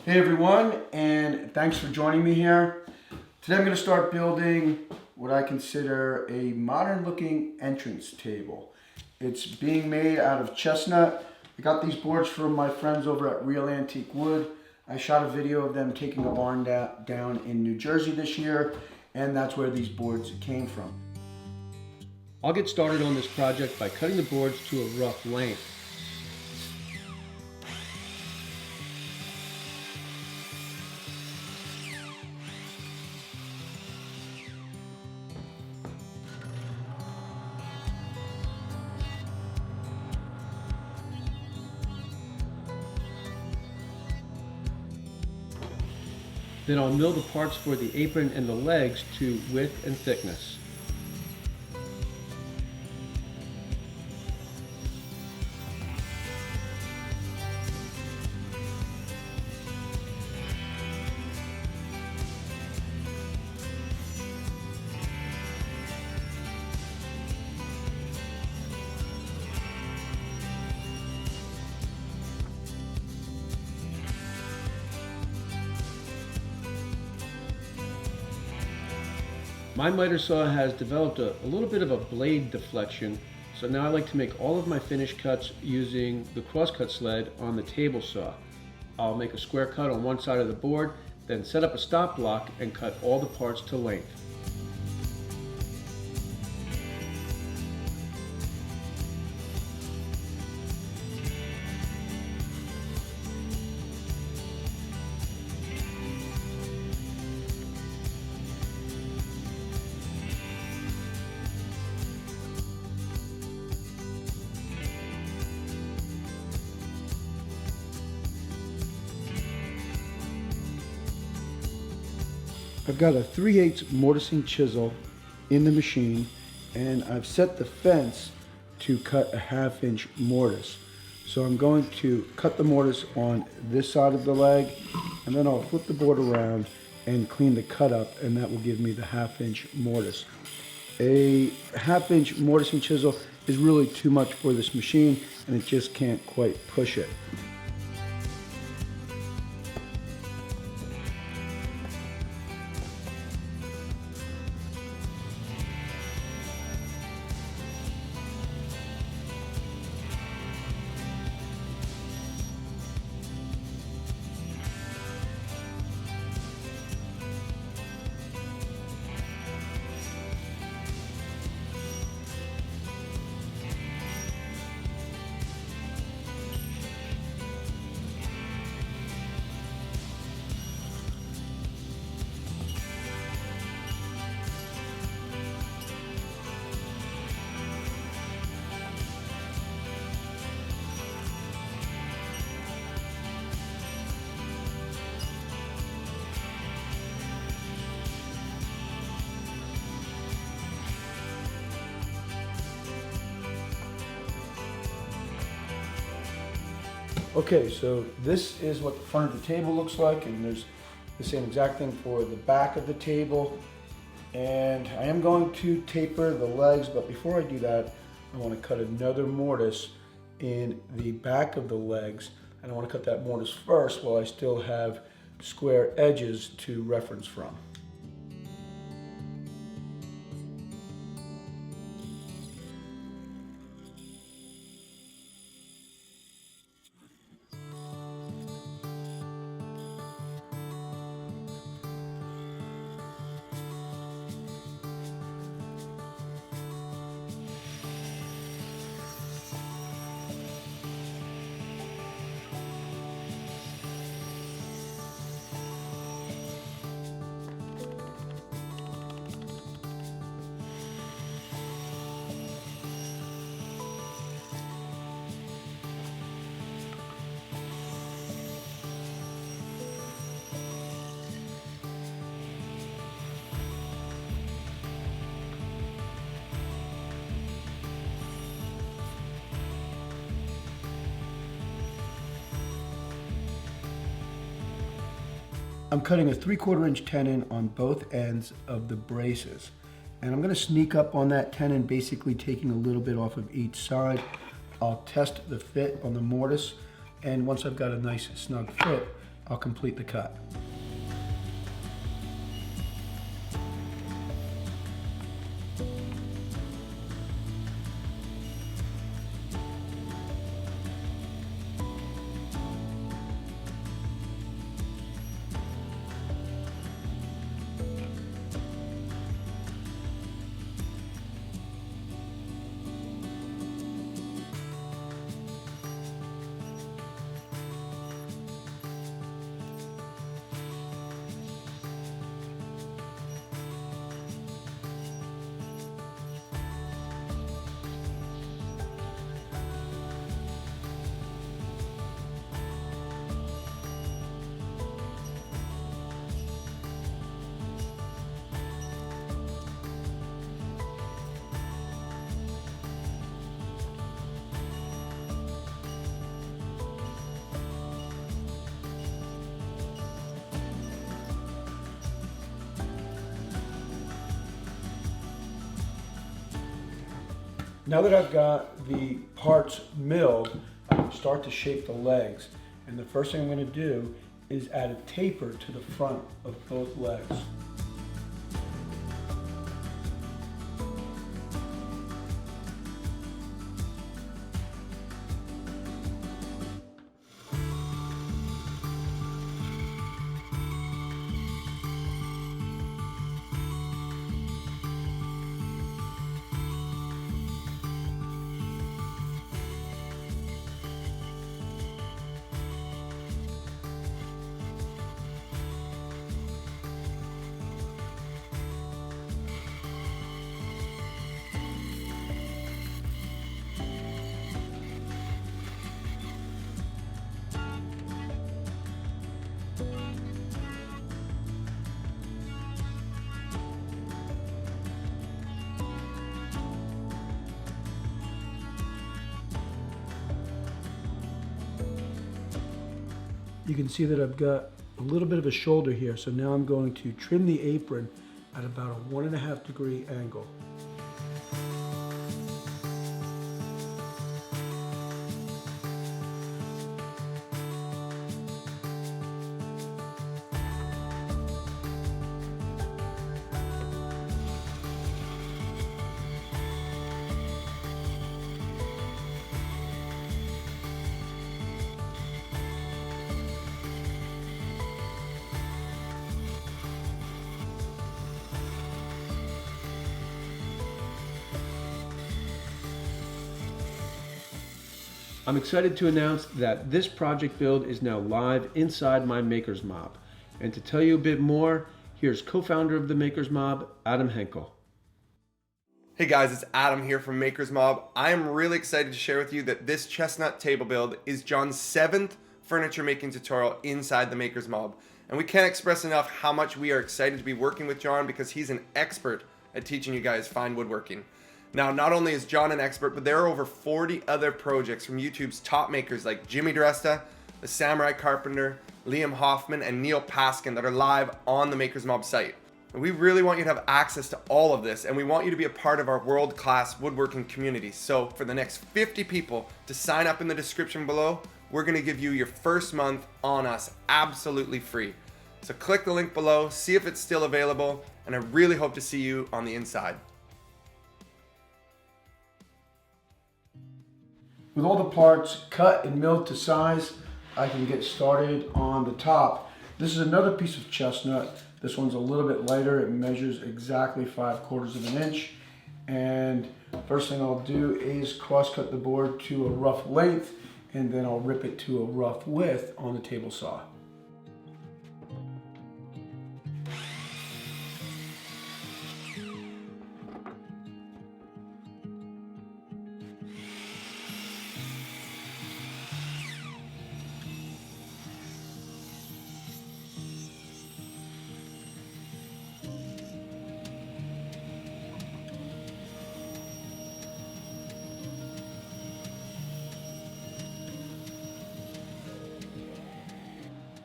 Hey everyone, and thanks for joining me here. Today I'm going to start building what I consider a modern looking entrance table. It's being made out of chestnut. I got these boards from my friends over at Real Antique Wood. I shot a video of them taking a barn down in New Jersey this year, and that's where these boards came from. I'll get started on this project by cutting the boards to a rough length. Then I'll mill the parts for the apron and the legs to width and thickness. My miter saw has developed a little bit of a blade deflection, so now I like to make all of my finish cuts using the crosscut sled on the table saw. I'll make a square cut on one side of the board, then set up a stop block and cut all the parts to length. I've got a 3/8 mortising chisel in the machine, and I've set the fence to cut a 1/2 inch mortise. So I'm going to cut the mortise on this side of the leg, and then I'll flip the board around and clean the cut up, and that will give me the 1/2 inch mortise. A 1/2 inch mortising chisel is really too much for this machine, and it just can't quite push it. Okay, so this is what the front of the table looks like, and there's the same exact thing for the back of the table. And I am going to taper the legs, but before I do that, I want to cut another mortise in the back of the legs. And I want to cut that mortise first while I still have square edges to reference from. I'm cutting a 3/4 inch tenon on both ends of the braces. And I'm going to sneak up on that tenon, basically taking a little bit off of each side. I'll test the fit on the mortise, and once I've got a nice snug fit, I'll complete the cut. Now that I've got the parts milled, I can start to shape the legs. And the first thing I'm going to do is add a taper to the front of both legs. You can see that I've got a little bit of a shoulder here, so now I'm going to trim the apron at about a 1.5 degree angle. I'm excited to announce that this project build is now live inside my Makers Mob. And to tell you a bit more, here's co-founder of the Makers Mob, Adam Henkel. Hey guys, it's Adam here from Makers Mob. I am really excited to share with you that this chestnut table build is John's 7th furniture making tutorial inside the Makers Mob. And we can't express enough how much we are excited to be working with John because he's an expert at teaching you guys fine woodworking. Now, not only is John an expert, but there are over 40 other projects from YouTube's top makers like Jimmy Dresta, the Samurai Carpenter, Liam Hoffman, and Neil Paskin that are live on the Makers Mob site. And we really want you to have access to all of this, and we want you to be a part of our world-class woodworking community. So for the next 50 people to sign up in the description below, we're gonna give you your first month on us absolutely free. So click the link below, see if it's still available, and I really hope to see you on the inside. With all the parts cut and milled to size, I can get started on the top. This is another piece of chestnut. This one's a little bit lighter. It measures exactly 5/4 of an inch. And first thing I'll do is cross cut the board to a rough length, and then I'll rip it to a rough width on the table saw.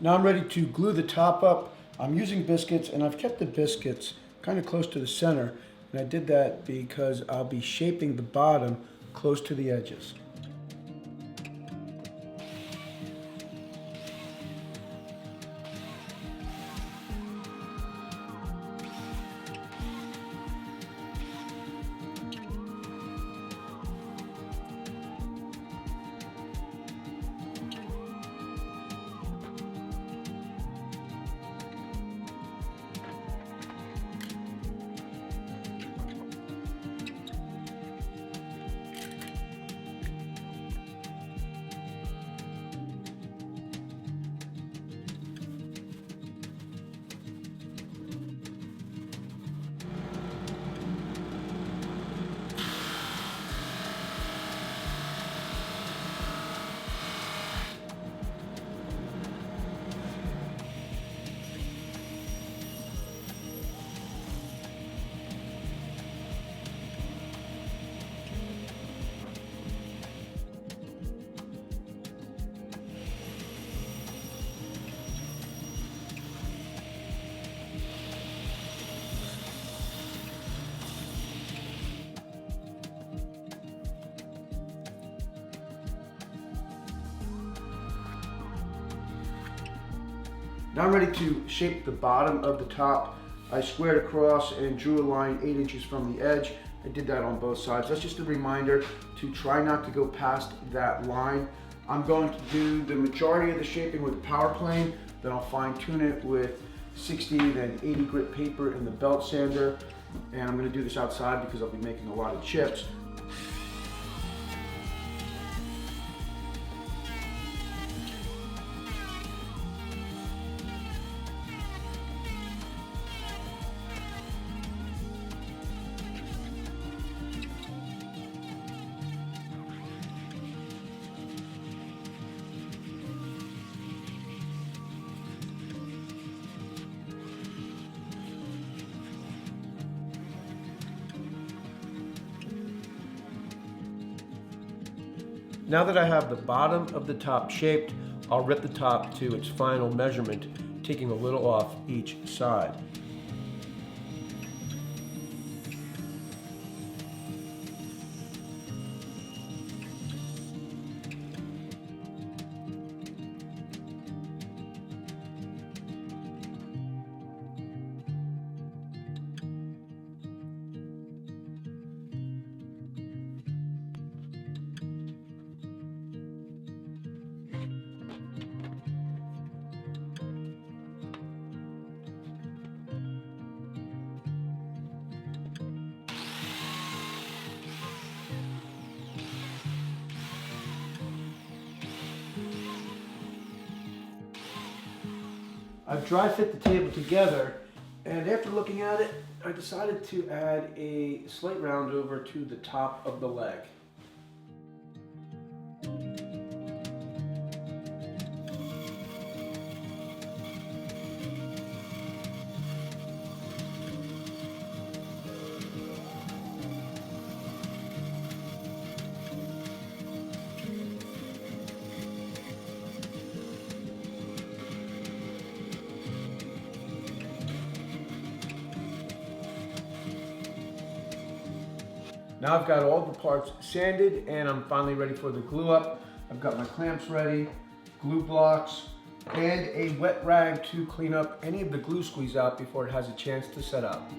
Now I'm ready to glue the top up. I'm using biscuits, and I've kept the biscuits kind of close to the center, and I did that because I'll be shaping the bottom close to the edges. Now I'm ready to shape the bottom of the top. I squared across and drew a line 8 inches from the edge. I did that on both sides. That's just a reminder to try not to go past that line. I'm going to do the majority of the shaping with a power plane, then I'll fine tune it with 60 then 80 grit paper in the belt sander. And I'm going to do this outside because I'll be making a lot of chips. Now that I have the bottom of the top shaped, I'll rip the top to its final measurement, taking a little off each side. I've dry fit the table together, and after looking at it, I decided to add a slight round over to the top of the leg. Now I've got all the parts sanded and I'm finally ready for the glue up. I've got my clamps ready, glue blocks, and a wet rag to clean up any of the glue squeeze out before it has a chance to set up.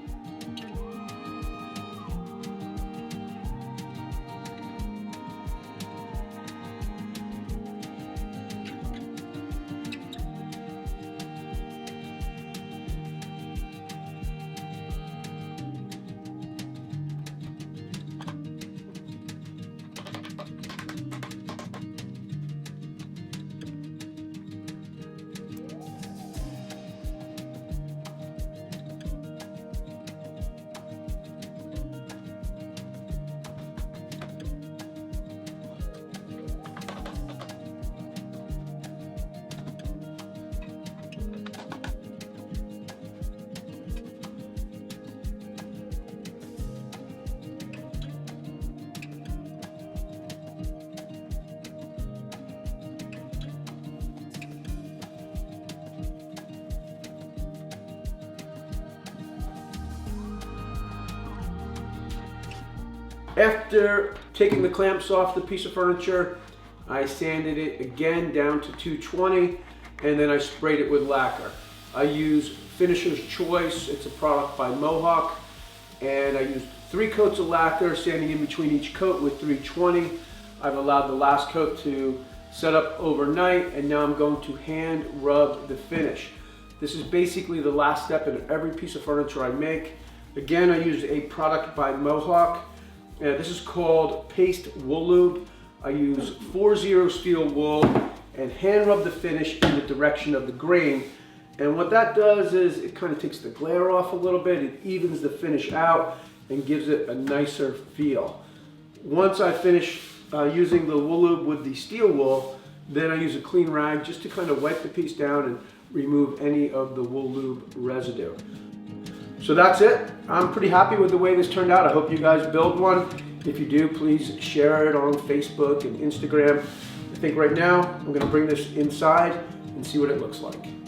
After taking the clamps off the piece of furniture, I sanded it again down to 220, and then I sprayed it with lacquer. I use Finisher's Choice. It's a product by Mohawk, and I used 3 coats of lacquer, sanding in between each coat with 320. I've allowed the last coat to set up overnight, and now I'm going to hand rub the finish. This is basically the last step in every piece of furniture I make. Again, I used a product by Mohawk. This is called Paste Wool Lube. I use 4-0 steel wool and hand rub the finish in the direction of the grain. And what that does is it kind of takes the glare off a little bit, it evens the finish out and gives it a nicer feel. Once I finish using the wool lube with the steel wool, then I use a clean rag just to kind of wipe the piece down and remove any of the wool lube residue. So that's it. I'm pretty happy with the way this turned out. I hope you guys build one. If you do, please share it on Facebook and Instagram. I think right now I'm going to bring this inside and see what it looks like.